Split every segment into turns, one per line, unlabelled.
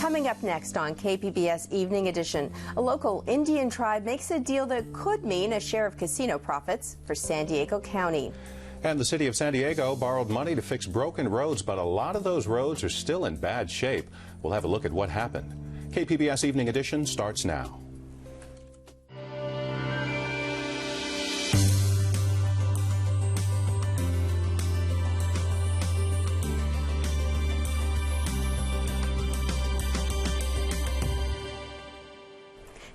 Coming up next on KPBS Evening Edition, a local Indian tribe makes a deal that could mean a share of casino profits for San Diego County.
And the city of San Diego borrowed money to fix broken roads, but a lot of those roads are still in bad shape. We'll have a look at what happened. KPBS Evening Edition starts now.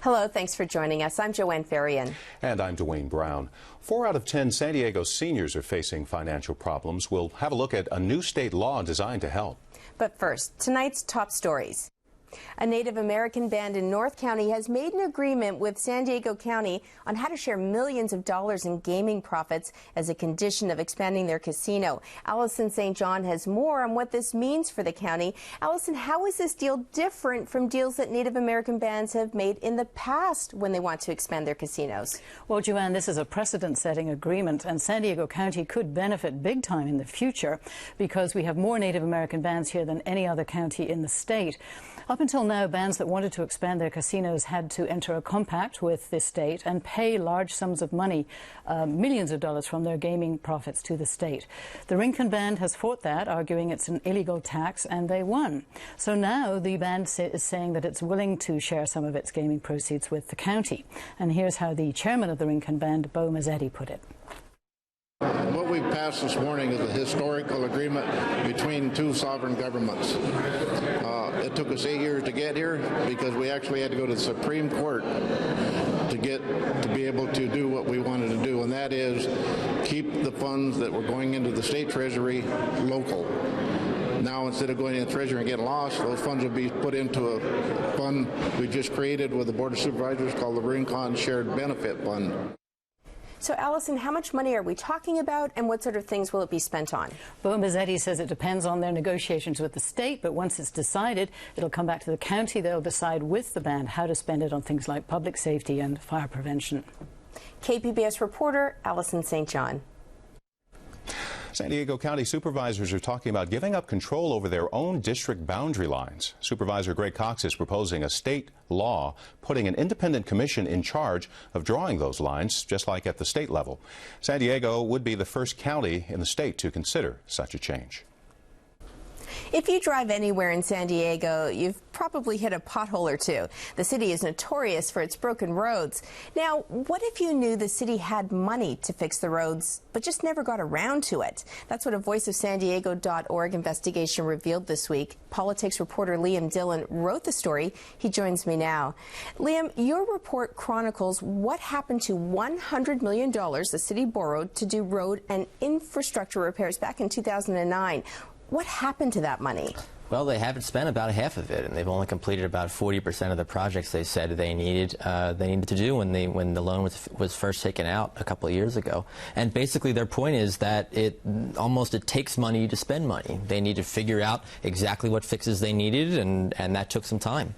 Hello, thanks for joining us. I'm Joanne Farian.
And I'm Dwayne Brown. 4 out of 10 San Diego seniors are facing financial problems. We'll have a look at a new state law designed to help.
But first, tonight's top stories. A Native American band in North County has made an agreement with San Diego County on how to share millions of dollars in gaming profits as a condition of expanding their casino. Alison St John has more on what this means for the county. Alison, how is this deal different from deals that Native American bands have made in the past when they want to expand their casinos?
Well, Joanne, this is a precedent-setting agreement, and San Diego County could benefit big time in the future because we have more Native American bands here than any other county in the state. Up until now, bands that wanted to expand their casinos had to enter a compact with this state and pay large sums of money, millions of dollars from their gaming profits to the state. The Rincon Band has fought that, arguing it's an illegal tax, and they won. So now the band is saying that it's willing to share some of its gaming proceeds with the county. And here's how the chairman of the Rincon Band, Bo Mazzetti, put it.
What we passed this morning is a historical agreement between two sovereign governments. It took us 8 years to get here because we actually had to go to the Supreme Court to be able to do what we wanted to do, and that is keep the funds that were going into the state treasury local. Now, instead of going in the treasury and getting lost, those funds will be put into a fund we just created with the Board of Supervisors called the Rincon Shared Benefit Fund.
So, Alison, how much money are we talking about, and what sort of things will it be spent on?
Bo Mazzetti says it depends on their negotiations with the state, but once it's decided, it'll come back to the county. They'll decide with the band how to spend it on things like public safety and fire prevention.
KPBS reporter Alison St John.
San Diego County supervisors are talking about giving up control over their own district boundary lines. Supervisor Greg Cox is proposing a state law putting an independent commission in charge of drawing those lines, just like at the state level. San Diego would be the first county in the state to consider such a change.
If you drive anywhere in San Diego, you've probably hit a pothole or two. The city is notorious for its broken roads. Now, what if you knew the city had money to fix the roads, but just never got around to it? That's what a VoiceOfSanDiego.org investigation revealed this week. Politics reporter Liam Dillon wrote the story. He joins me now. Liam, your report chronicles what happened to $100 million the city borrowed to do road and infrastructure repairs back in 2009. What happened to that money?
Well, they haven't spent about half of it, and they've only completed about 40% of the projects they said they needed to do when the loan was first taken out a couple of years ago. And basically, their point is that it takes money to spend money. They need to figure out exactly what fixes they needed, and that took some time.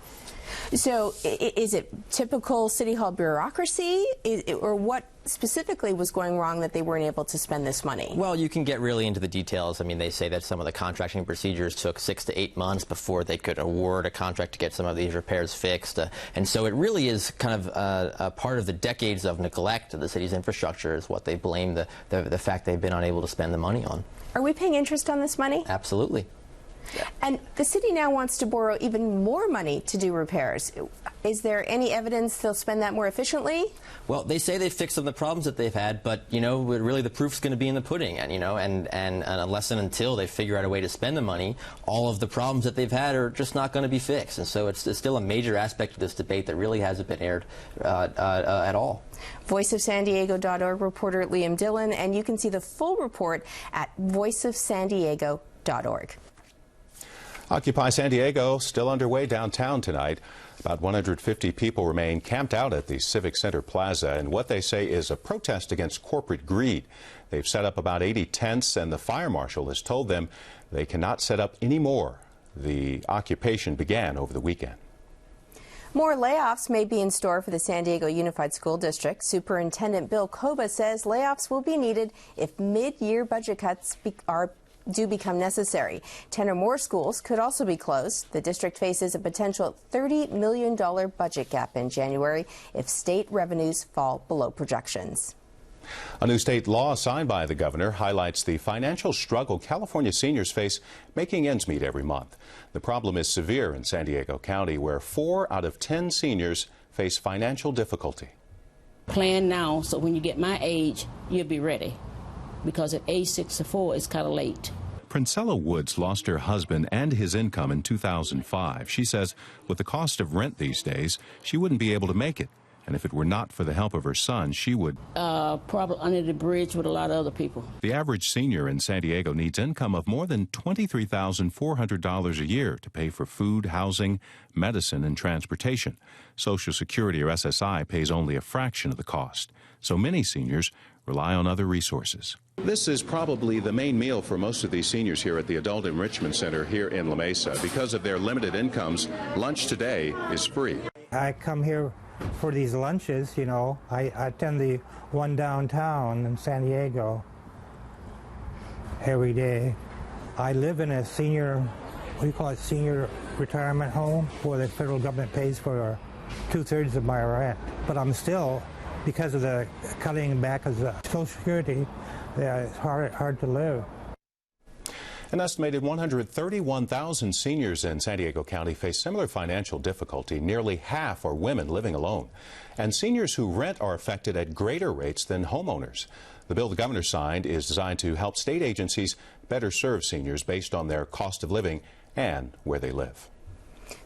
So is it typical City Hall bureaucracy, or what specifically was going wrong that they weren't able to spend this money?
Well, you can get really into the details. I mean, they say that some of the contracting procedures took 6 to 8 months before they could award a contract to get some of these repairs fixed. And so it really is kind of a part of the decades of neglect of the city's infrastructure is what they blame the fact they've been unable to spend the money on.
Are we paying interest on this money?
Absolutely. Yeah.
And the city now wants to borrow even more money to do repairs. Is there any evidence they'll spend that more efficiently?
Well, they say they've fixed some of the problems that they've had, but, you know, really the proof's going to be in the pudding. And, you know, and unless and until they figure out a way to spend the money, all of the problems that they've had are just not going to be fixed. And so it's still a major aspect of this debate that really hasn't been aired at all.
VoiceOfSanDiego.org reporter Liam Dillon, and you can see the full report at VoiceOfSanDiego.org.
Occupy San Diego still underway downtown tonight. About 150 people remain camped out at the Civic Center Plaza in what they say is a protest against corporate greed. They've set up about 80 tents, and the fire marshal has told them they cannot set up any more. The occupation began over the weekend.
More layoffs may be in store for the San Diego Unified School District. Superintendent Bill Koba says layoffs will be needed if mid-year budget cuts are do become necessary. 10 or more schools could also be closed. The district faces a potential $30 million budget gap in January if state revenues fall below projections.
A new state law signed by the governor highlights the financial struggle California seniors face making ends meet every month. The problem is severe in San Diego County, where 4 out of 10 seniors face financial difficulty.
Plan now so when you get my age, you'll be ready, because at age 64 it's kind of late.
Princella Woods lost her husband and his income in 2005. She says with the cost of rent these days, she wouldn't be able to make it. And if it were not for the help of her son, she would
probably under the bridge with a lot of other people.
The average senior in San Diego needs income of more than $23,400 a year to pay for food, housing, medicine, and transportation. Social Security, or SSI, pays only a fraction of the cost. So many seniors rely on other resources.
This is probably the main meal for most of these seniors here at the Adult Enrichment Center here in La Mesa. Because of their limited incomes, lunch today is free.
I come here for these lunches, you know. I attend the one downtown in San Diego every day. I live in a senior, what do you call it, senior retirement home, where the federal government pays for 2/3 of my rent. But I'm still, because of the cutting back of the Social Security, it's hard to live.
An estimated 131,000 seniors in San Diego County face similar financial difficulty. Nearly half are women living alone. And seniors who rent are affected at greater rates than homeowners. The bill the governor signed is designed to help state agencies better serve seniors based on their cost of living and where they live.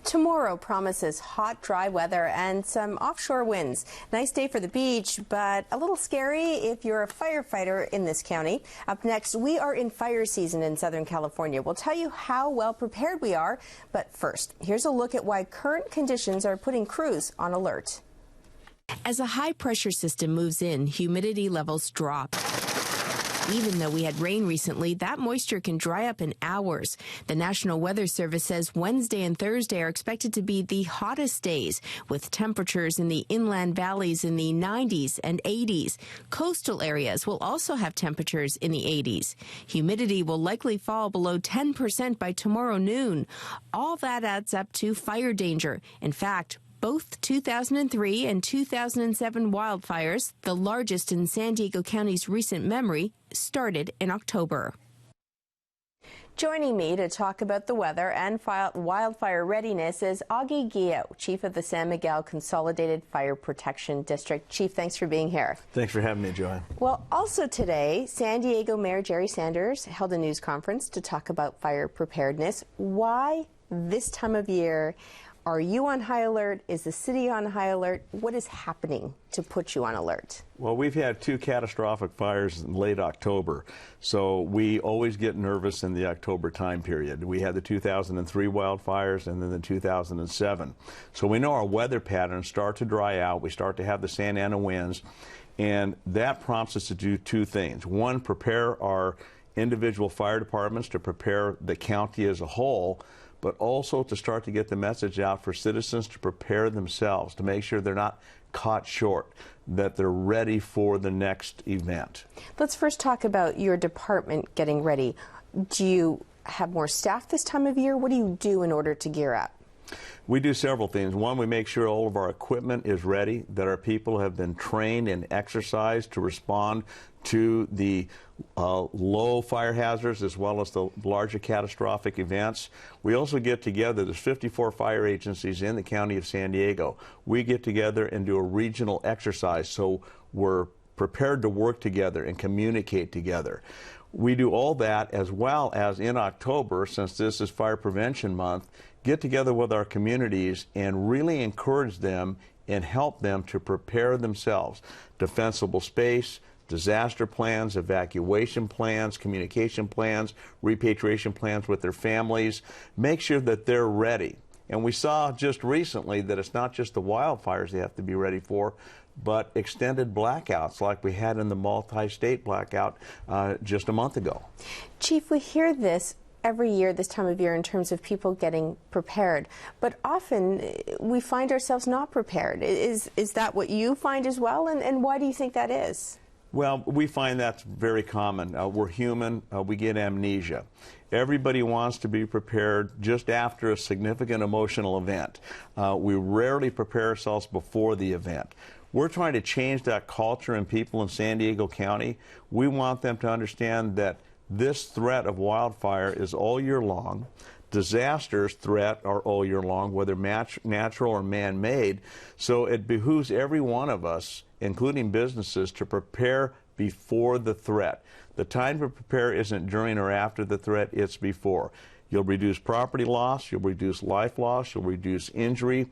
Tomorrow promises hot, dry weather and some offshore winds. Nice day for the beach, but a little scary if you're a firefighter in this county. Up next, we are in fire season in Southern California. We'll tell you how well prepared we are. But first, here's a look at why current conditions are putting crews on alert. As a high-pressure system moves in, humidity levels drop. Even though we had rain recently, that moisture can dry up in hours. The National Weather Service says Wednesday and Thursday are expected to be the hottest days, with temperatures in the inland valleys in the 90s and 80s. Coastal areas will also have temperatures in the 80s. Humidity will likely fall below 10% by tomorrow noon. All that adds up to fire danger. In fact, both 2003 and 2007 wildfires, the largest in San Diego County's recent memory, started in October. Joining me to talk about the weather and wildfire readiness is Augie Guillot, Chief of the San Miguel Consolidated Fire Protection District. Chief, thanks for being here.
Thanks for having me, Joanne.
Well, also today, San Diego Mayor Jerry Sanders held a news conference to talk about fire preparedness. Why this time of year? Are you on high alert? Is the city on high alert? What is happening to put you on alert?
Well, we've had 2 catastrophic fires in late October, so we always get nervous in the October time period. We had the 2003 wildfires and then the 2007. So we know our weather patterns start to dry out. We start to have the Santa Ana winds, and that prompts us to do 2 things. One, prepare our individual fire departments to prepare the county as a whole, but also to start to get the message out for citizens to prepare themselves, to make sure they're not caught short, that they're ready for the next event.
Let's first talk about your department getting ready. Do you have more staff this time of year? What do you do in order to gear up?
We do several things. One, we make sure all of our equipment is ready, that our people have been trained and exercised to respond to the low fire hazards as well as the larger catastrophic events. We also get together, there's 54 fire agencies in the county of San Diego. We get together and do a regional exercise, so we're prepared to work together and communicate together. We do all that as well as in October, since this is Fire Prevention Month, get together with our communities and really encourage them and help them to prepare themselves. Defensible space, disaster plans, evacuation plans, communication plans, repatriation plans with their families. Make sure that they're ready. And we saw just recently that it's not just the wildfires they have to be ready for, but extended blackouts like we had in the multi-state blackout just a month ago.
Chief, we hear this every year this time of year in terms of people getting prepared, but often we find ourselves not prepared. Is that what you find as well, and why do you think that is?
Well, we find that's very common. We're human. We get amnesia. Everybody wants to be prepared just after a significant emotional event. We rarely prepare ourselves before the event. We're trying to change that culture in people in San Diego County. We want them to understand that this threat of wildfire is all year long. Disasters threat are all year long, whether natural or man-made. So it behooves every one of us, including businesses, to prepare before the threat. The time to prepare isn't during or after the threat, it's before. You'll reduce property loss, you'll reduce life loss, you'll reduce injury,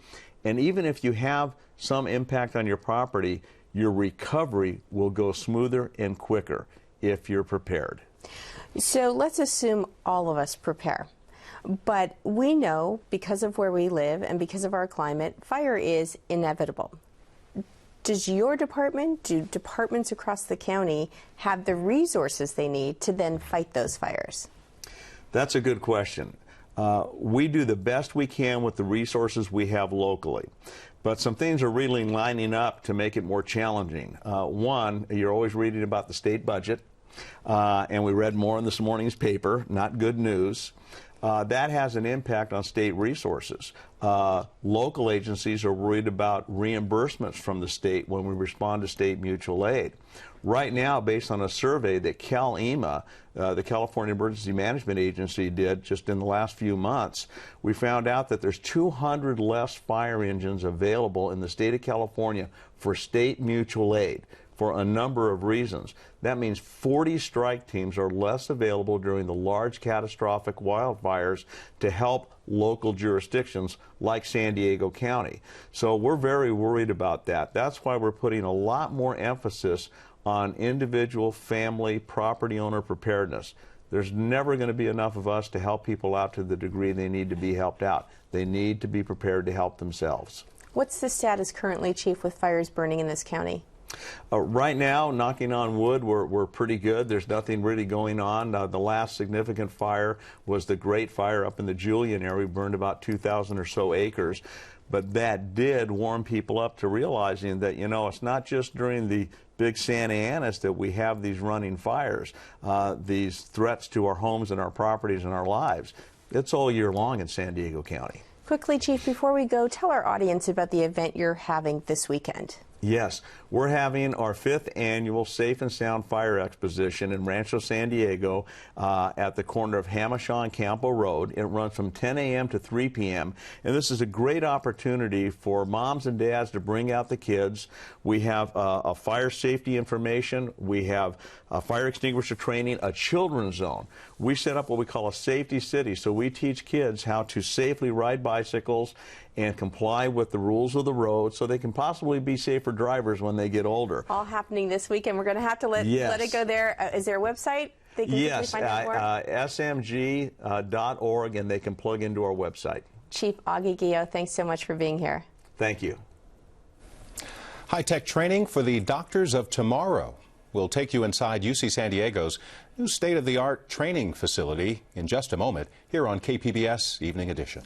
and even if you have some impact on your property, your recovery will go smoother and quicker if you're prepared.
So let's assume all of us prepare. But we know, because of where we live and because of our climate, fire is inevitable. Does your department, do departments across the county have the resources they need to then fight those fires?
That's a good question. We do the best we can with the resources we have locally. But some things are really lining up to make it more challenging. One, you're always reading about the state budget, and we read more in this morning's paper, not good news. That has an impact on state resources. Local agencies are worried about reimbursements from the state when we respond to state mutual aid. Right now, based on a survey that CalEMA, the California Emergency Management Agency, did just in the last few months, we found out that there's 200 less fire engines available in the state of California for state mutual aid, for a number of reasons. That means 40 strike teams are less available during the large catastrophic wildfires to help local jurisdictions like San Diego County. So we're very worried about that. That's why we're putting a lot more emphasis on individual, family, property owner preparedness. There's never going to be enough of us to help people out to the degree they need to be helped out. They need to be prepared to help themselves.
What's the status currently, Chief, with fires burning in this county?
Right now, knocking on wood, we're pretty good. There's nothing really going on. The last significant fire was the Great Fire up in the Julian area. We burned about 2,000 or so acres. But that did warm people up to realizing that, you know, it's not just during the big Santa Anas that we have these running fires, these threats to our homes and our properties and our lives. It's all year long in San Diego County.
Quickly, Chief, before we go, tell our audience about the event you're having this weekend.
Yes, we're having our 5th annual Safe and Sound Fire Exposition in Rancho San Diego at the corner of Hamishaw and Campo Road. It runs from 10 a.m. to 3 p.m. and this is a great opportunity for moms and dads to bring out the kids. We have a fire safety information, we have a fire extinguisher training, a children's zone. We set up what we call a safety city, so we teach kids how to safely ride bicycles and comply with the rules of the road so they can possibly be safer drivers when they get older.
All happening this weekend. We're going to have to let it go there. Is there a website they can find out more?
smg.org, and they can plug into our website.
Chief Augie Guillot, thanks so much for being here.
Thank you.
High-tech training for the doctors of tomorrow. We'll take you inside UC San Diego's new state-of-the-art training facility in just a moment here on KPBS Evening Edition.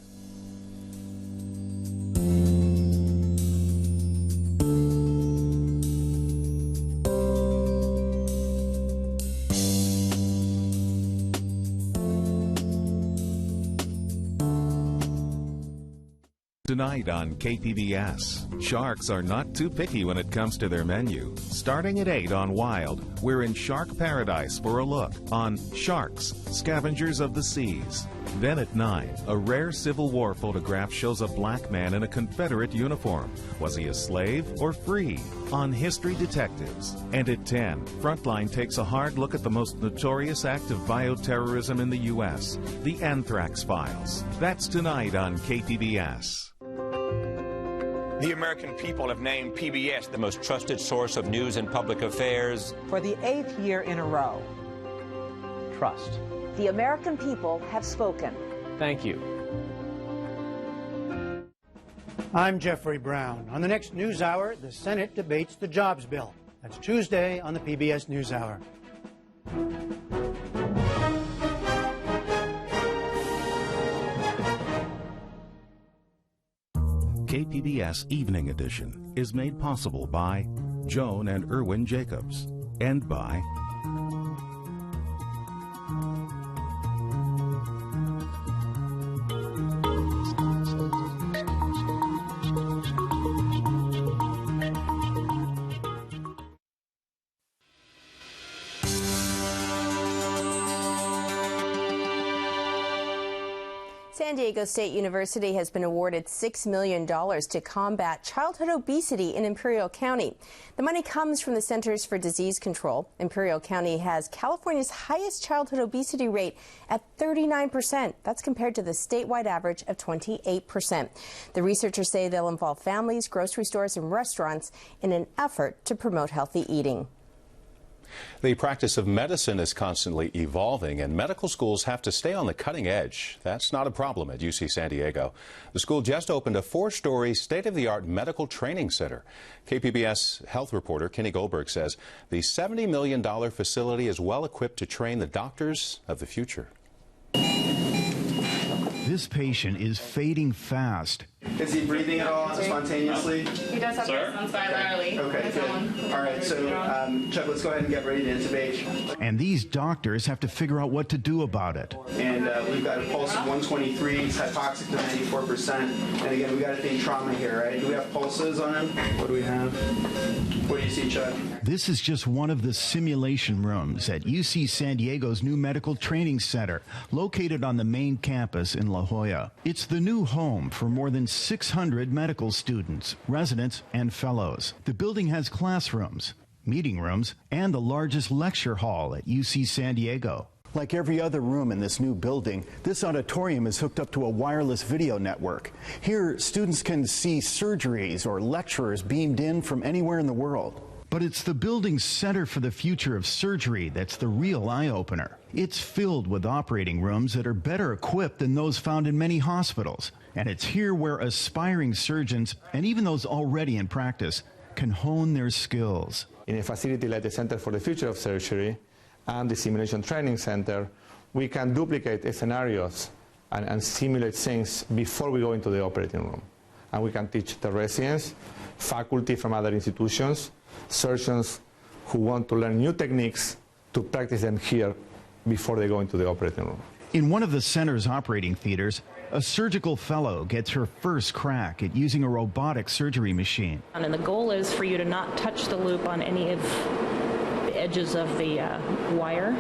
Tonight on KPBS, sharks are not too picky when it comes to their menu. Starting at 8 on Wild, we're in Shark Paradise for a look on Sharks, Scavengers of the Seas. Then at 9, a rare Civil War photograph shows a black man in a Confederate uniform. Was he a slave or free? On History Detectives. And at 10, Frontline takes a hard look at the most notorious act of bioterrorism in the U.S., the Anthrax Files. That's tonight on KPBS.
The American people have named PBS the most trusted source of news and public affairs
for the 8th year in a row.
Trust.
The American people have spoken.
Thank you.
I'm Jeffrey Brown. On the next NewsHour, the Senate debates the jobs bill. That's Tuesday on the PBS NewsHour.
KPBS Evening Edition is made possible by Joan and Irwin Jacobs, and by
San Diego State University has been awarded $6 million to combat childhood obesity in Imperial County. The money comes from the Centers for Disease Control. Imperial County has California's highest childhood obesity rate at 39%. That's compared to the statewide average of 28%. The researchers say they'll involve families, grocery stores, and restaurants in an effort to promote healthy eating.
The practice of medicine is constantly evolving, and medical schools have to stay on the cutting edge. That's not a problem at UC San Diego. The school just opened a 4-story state-of-the-art medical training center. KPBS health reporter Kenny Goldberg says the $70 million facility is well equipped to train the doctors of the future.
This patient is fading fast.
Is he breathing at all spontaneously?
He does have this on bilaterally.
Okay, good. All right, so Chuck, let's go ahead and get ready to intubate.
And these doctors have to figure out what to do about it.
And we've got a pulse of 123, it's hypoxic to 94%. And again, we got to think trauma here, right? Do we have pulses on him? What do we have? What do you see, Chuck?
This is just one of the simulation rooms at UC San Diego's new medical training center, located on the main campus in La Jolla. It's the new home for more than 600 medical students, residents, and fellows. The building has classrooms, meeting rooms, and the largest lecture hall at UC San Diego. Like every other room in this new building, this auditorium is hooked up to a wireless video network. Here, students can see surgeries or lecturers beamed in from anywhere in the world. But it's the building's Center for the Future of Surgery that's the real eye-opener. It's filled with operating rooms that are better equipped than those found in many hospitals. And it's here where aspiring surgeons, and even those already in practice, can hone their skills.
In a facility like the Center for the Future of Surgery and the Simulation Training Center, we can duplicate scenarios and simulate things before we go into the operating room. And we can teach the residents, faculty from other institutions, surgeons who want to learn new techniques to practice them here before they go into the operating room.
In one of the center's operating theaters, a surgical fellow gets her first crack at using a robotic surgery machine.
And the goal is for you to not touch the loop on any of the edges of the wire.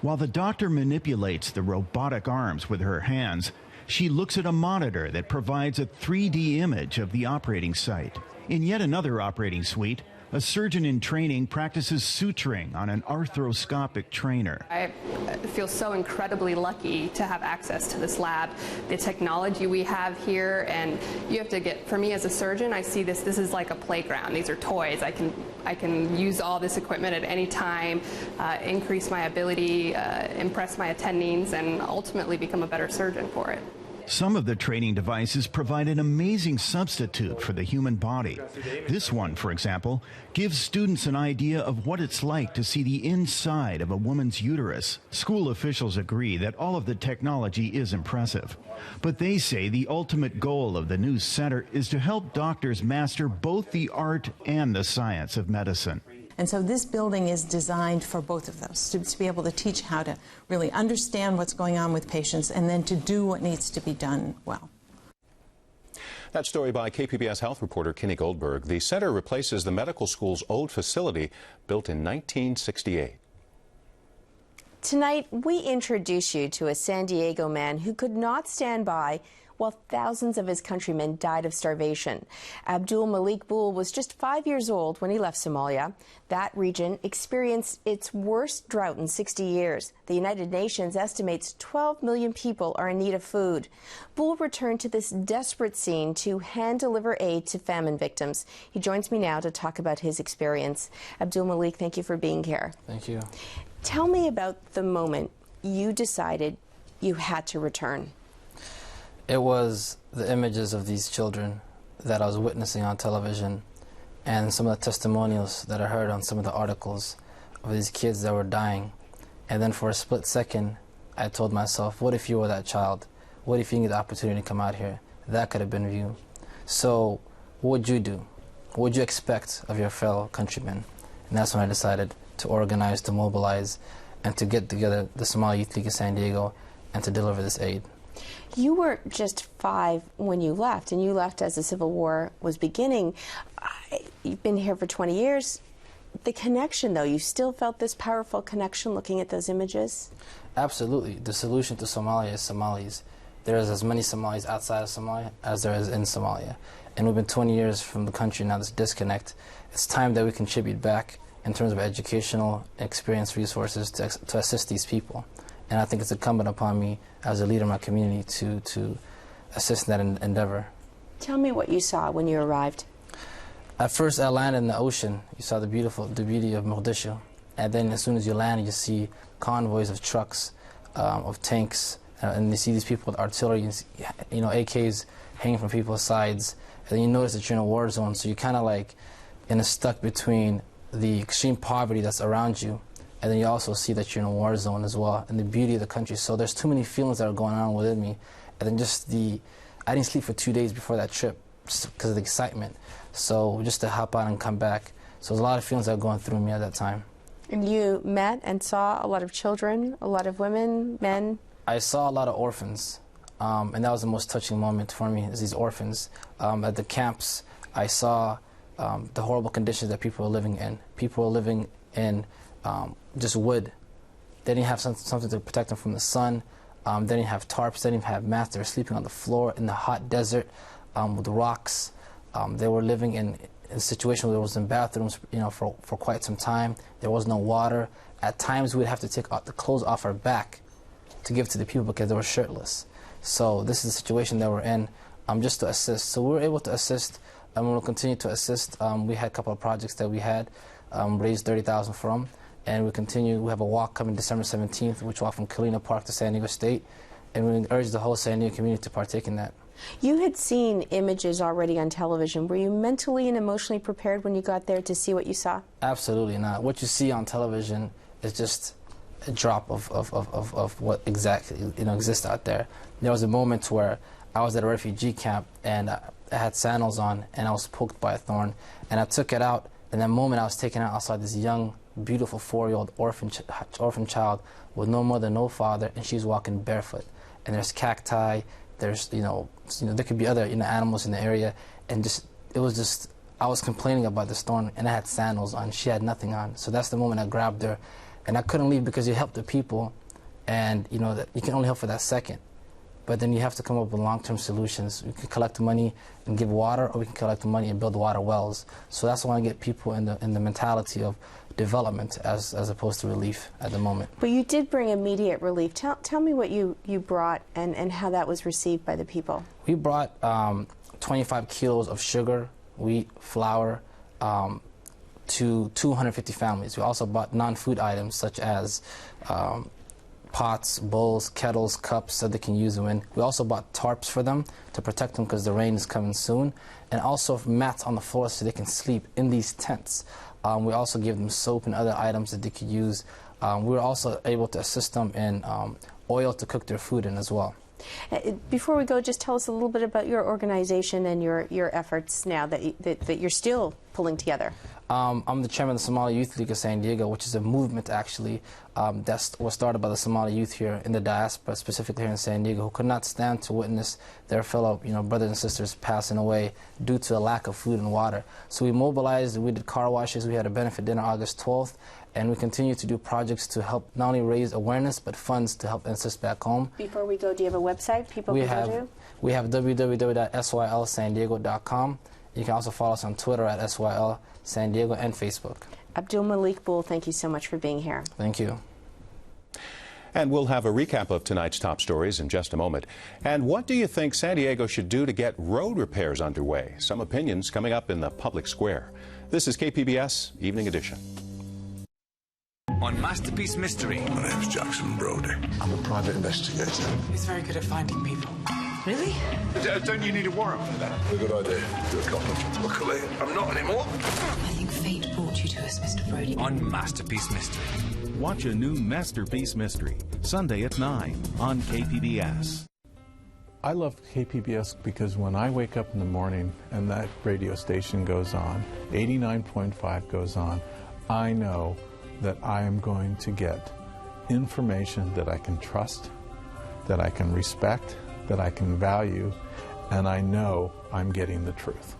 While the doctor manipulates the robotic arms with her hands, she looks at a monitor that provides a 3D image of the operating site. In yet another operating suite, a surgeon in training practices suturing on an arthroscopic trainer.
I feel so incredibly lucky to have access to this lab, the technology we have here, and you have to get, for me as a surgeon, I see this is like a playground. These are toys. I can use all this equipment at any time, increase my ability, impress my attendings, and ultimately become a better surgeon for it.
Some of the training devices provide an amazing substitute for the human body. This one, for example, gives students an idea of what it's like to see the inside of a woman's uterus. School officials agree that all of the technology is impressive, but they say the ultimate goal of the new center is to help doctors master both the art and the science of medicine.
And so this building is designed for both of those, to be able to teach how to really understand what's going on with patients and then to do what needs to be done well.
That story by KPBS health reporter Kenny Goldberg. The center replaces the medical school's old facility built in 1968.
Tonight, we introduce you to a San Diego man who could not stand by while thousands of his countrymen died of starvation. Abdul Malik Bul was just 5 years old when he left Somalia. That region experienced its worst drought in 60 years. The United Nations estimates 12 million people are in need of food. Bul returned to this desperate scene to hand-deliver aid to famine victims. He joins me now to talk about his experience. Abdul Malik, thank you for being here.
Thank you.
Tell me about the moment you decided you had to return.
It was the images of these children that I was witnessing on television and some of the testimonials that I heard on some of the articles of these kids that were dying. And then for a split second, I told myself, what if you were that child? What if you get the opportunity to come out here? That could have been you. So what would you do? What would you expect of your fellow countrymen? And that's when I decided
to organize, to mobilize, and to get together the Somali Youth League of San Diego and to deliver this aid.
You were just 5 when you left, and you left as the Civil War was beginning. You've been here for 20 years. The connection, though, you still felt this powerful connection looking at those images?
Absolutely. The solution to Somalia is Somalis. There is as many Somalis outside of Somalia as there is in Somalia. And we've been 20 years from the country, now this disconnect. It's time that we contribute back in terms of educational experience resources to assist these people. And I think it's incumbent upon me as a leader in my community to assist in that endeavor.
Tell me what you saw when you arrived.
At first, I landed in the ocean. You saw the beauty of Mogadishu. And then as soon as you land, you see convoys of trucks, of tanks, and you see these people with artillery, you know, AKs hanging from people's sides. And then you notice that you're in a war zone, so you're kind of like stuck between the extreme poverty that's around you, and then you also see that you're in a war zone as well, and the beauty of the country. So there's too many feelings that are going on within me. And then just I didn't sleep for 2 days before that trip just because of the excitement. So just to hop on and come back. So there's a lot of feelings that were going through me at that time.
And you met and saw a lot of children, a lot of women, men?
I saw a lot of orphans, and that was the most touching moment for me, is these orphans. At the camps, I saw the horrible conditions that people were living in. People were living in just wood. They didn't have something to protect them from the sun. They didn't have tarps. They didn't have mats. They were sleeping on the floor in the hot desert with rocks. They were living in a situation where there wasn't bathrooms, you know, for quite some time. There was no water. At times, we'd have to take the clothes off our back to give to the people because they were shirtless. So this is the situation that we're in, just to assist. So we were able to assist, and we will continue to assist. We had a couple of projects that we had raised $30,000 from, and we continue. We have a walk coming December 17th, which will walk from Kalina Park to San Diego State, and we urge the whole San Diego community to partake in that.
You had seen images already on television. Were you mentally and emotionally prepared when you got there to see what you saw?
Absolutely not. What you see on television is just a drop of what exactly exists out there. There was a moment where I was at a refugee camp and I had sandals on and I was poked by a thorn, and I took it out. And the moment I was taken out, I saw this young, beautiful 4-year-old orphan child with no mother, no father, and she's walking barefoot. And there's cacti. There's there could be other animals in the area, and it was just I was complaining about this thorn, and I had sandals on. She had nothing on. So that's the moment I grabbed her, and I couldn't leave because you help the people, and that you can only help for that second. But then you have to come up with long-term solutions. We can collect money and give water, or we can collect money and build water wells. So that's why I get people in the mentality of development as opposed to relief at the moment.
But you did bring immediate relief. Tell me what you brought and how that was received by the people.
We brought 25 kilos of sugar, wheat, flour to 250 families. We also bought non-food items such as pots, bowls, kettles, cups that they can use them in. We also bought tarps for them to protect them because the rain is coming soon, and also mats on the floor so they can sleep in these tents. We also gave them soap and other items that they could use. We were also able to assist them in oil to cook their food in as well.
Before we go, just tell us a little bit about your organization and your efforts now that you're still pulling together.
I'm the chairman of the Somali Youth League of San Diego, which is a movement actually that was started by the Somali youth here in the diaspora, specifically here in San Diego, who could not stand to witness their fellow brothers and sisters passing away due to a lack of food and water. So we mobilized, we did car washes, we had a benefit dinner August 12th, and we continue to do projects to help not only raise awareness but funds to help assist back home.
Before we go, do you have a website people can go to?
We have www.sylsandiego.com. You can also follow us on Twitter at SYL San Diego and Facebook.
Abdul Malik Bull, thank you so much for being here.
Thank you.
And we'll have a recap of tonight's top stories in just a moment. And what do you think San Diego should do to get road repairs underway? Some opinions coming up in the public square. This is KPBS Evening Edition.
On Masterpiece Mystery.
My name's Jackson Brody. I'm a private investigator.
He's very good at finding people. Really?
Don't you need a warrant for that? A good idea. Do a couple. Luckily, I'm not anymore.
I think fate brought you to us, Mr. Brody.
On Masterpiece Mystery.
Watch a new Masterpiece Mystery, Sunday at 9 on KPBS.
I love KPBS because when I wake up in the morning and that radio station goes on, 89.5 goes on, I know that I am going to get information that I can trust, that I can respect, that I can value, and I know I'm getting the truth.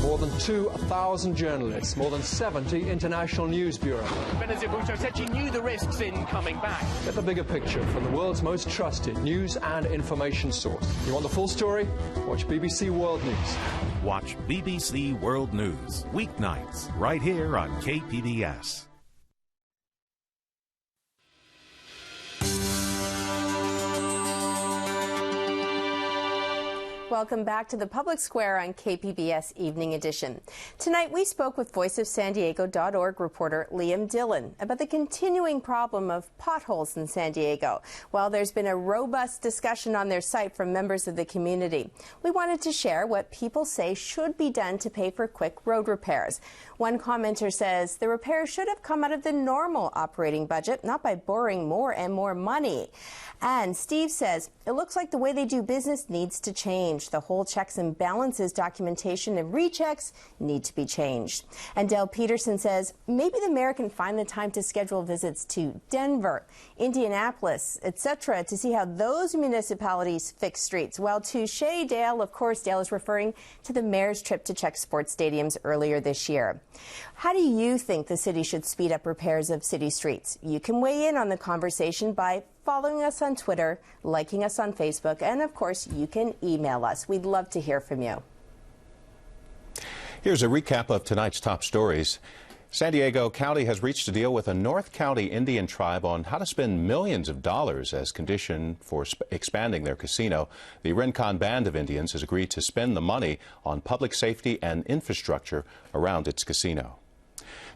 More than 2,000 journalists, more than 70 international news bureaus.
Benazir Bhutto said she knew the risks in coming back.
Get the bigger picture from the world's most trusted news and information source. You want the full story? Watch BBC World News.
Watch BBC World News, weeknights, right here on KPBS.
Welcome back to the Public Square on KPBS Evening Edition. Tonight we spoke with VoiceOfSanDiego.org reporter Liam Dillon about the continuing problem of potholes in San Diego. While there's been a robust discussion on their site from members of the community, we wanted to share what people say should be done to pay for quick road repairs. One commenter says the repairs should have come out of the normal operating budget, not by borrowing more and more money. And Steve says it looks like the way they do business needs to change. The whole checks and balances documentation and rechecks need to be changed. And Dale Peterson says maybe the mayor can find the time to schedule visits to Denver, Indianapolis, etc. to see how those municipalities fix streets. Well, touche, Dale. Of course, Dale is referring to the mayor's trip to check sports stadiums earlier this year. How do you think the city should speed up repairs of city streets? You can weigh in on the conversation by following us on Twitter, liking us on Facebook, and of course, you can email us. We'd love to hear from you.
Here's a recap of tonight's top stories. San Diego County has reached a deal with a North County Indian tribe on how to spend millions of dollars as condition for expanding their casino. The Rincon Band of Indians has agreed to spend the money on public safety and infrastructure around its casino.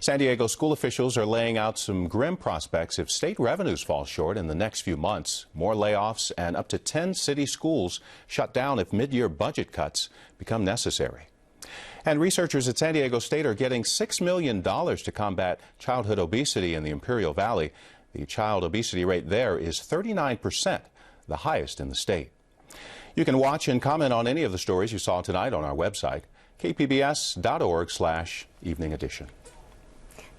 San Diego school officials are laying out some grim prospects if state revenues fall short in the next few months. More layoffs and up to 10 city schools shut down if mid-year budget cuts become necessary. And researchers at San Diego State are getting $6 million to combat childhood obesity in the Imperial Valley. The child obesity rate there is 39%, the highest in the state. You can watch and comment on any of the stories you saw tonight on our website, kpbs.org/evening edition.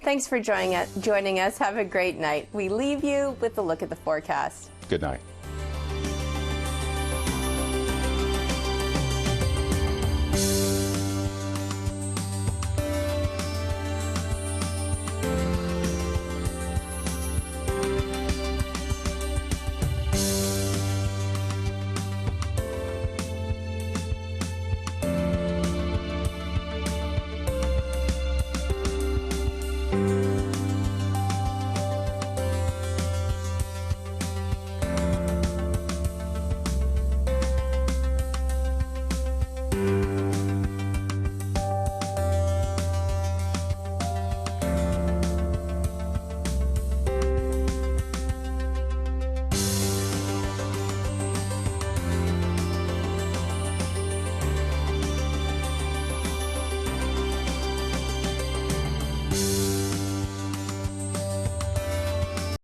Thanks for joining us. Have a great night. We leave you with a look at the forecast.
Good night.